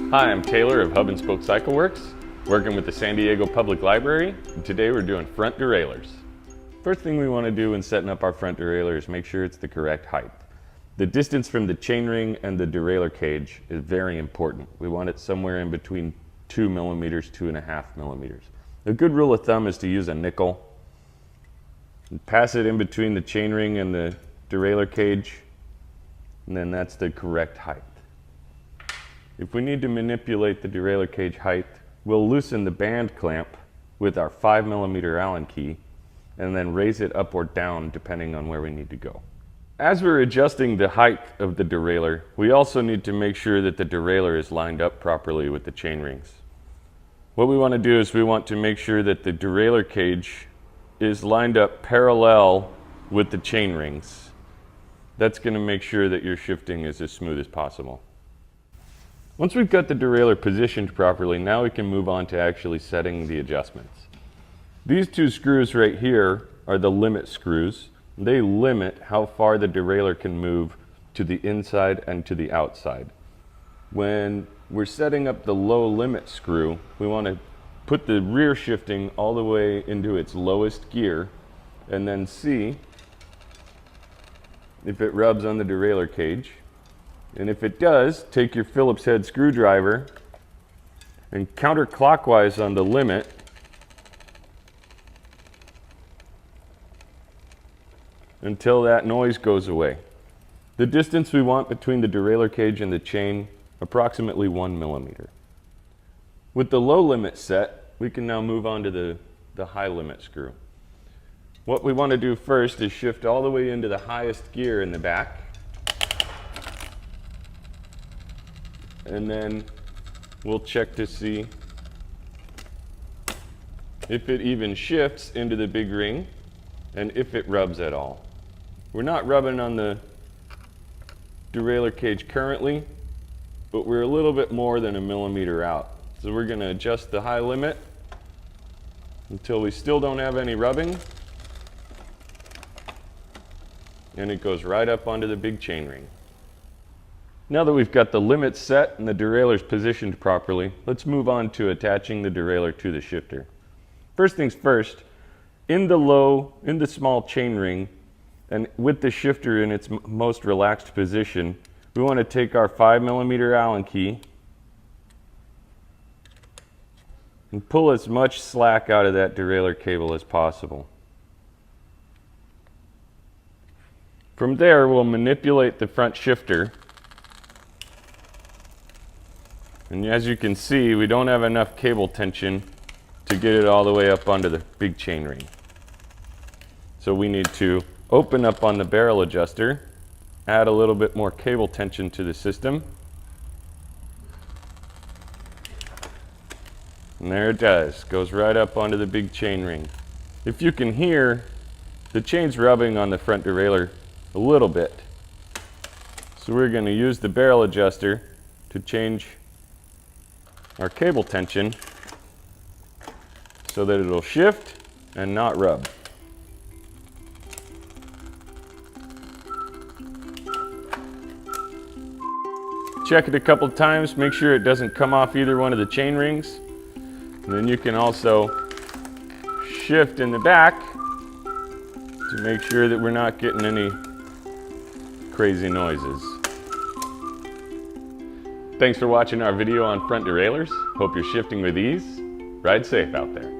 Hi, I'm Taylor of Hub and Spoke Cycleworks, working with the San Diego Public Library, and today we're doing front derailleurs. First thing we want to do when setting up our front derailleur is make sure it's the correct height. The distance from the chainring and the derailleur cage is very important. We want it somewhere in between 2 millimeters, 2.5 millimeters. A good rule of thumb is to use a nickel. Pass it in between the chainring and the derailleur cage, and then that's the correct height. If we need to manipulate the derailleur cage height, we'll loosen the band clamp with our 5 millimeter Allen key and then raise it up or down depending on where we need to go. As we're adjusting the height of the derailleur, we also need to make sure that the derailleur is lined up properly with the chain rings. What we want to do is we want to make sure that the derailleur cage is lined up parallel with the chain rings. That's going to make sure that your shifting is as smooth as possible. Once we've got the derailleur positioned properly, now we can move on to actually setting the adjustments. These two screws right here are the limit screws. They limit how far the derailleur can move to the inside and to the outside. When we're setting up the low limit screw, we want to put the rear shifting all the way into its lowest gear and then see if it rubs on the derailleur cage. And if it does, take your Phillips head screwdriver and counterclockwise on the limit until that noise goes away. The distance we want between the derailleur cage and the chain, approximately 1 millimeter. With the low limit set, we can now move on to the high limit screw. What we want to do first is shift all the way into the highest gear in the back. And then we'll check to see if it even shifts into the big ring and if it rubs at all. We're not rubbing on the derailleur cage currently, but we're a little bit more than 1 millimeter out. So we're going to adjust the high limit until we still don't have any rubbing. And it goes right up onto the big chain ring. Now that we've got the limits set and the derailleurs positioned properly, let's move on to attaching the derailleur to the shifter. First things first, in the small chain ring and with the shifter in its most relaxed position, we want to take our 5 millimeter Allen key and pull as much slack out of that derailleur cable as possible. From there, we'll manipulate the front shifter. And as you can see, we don't have enough cable tension to get it all the way up onto the big chain ring. So we need to open up on the barrel adjuster, add a little bit more cable tension to the system. And there it does, goes right up onto the big chain ring. If you can hear, the chain's rubbing on the front derailleur a little bit. So we're going to use the barrel adjuster to change our cable tension so that it'll shift and not rub. Check it a couple times, make sure it doesn't come off either one of the chain rings. And then you can also shift in the back to make sure that we're not getting any crazy noises. Thanks for watching our video on front derailleurs. Hope you're shifting with ease. Ride safe out there.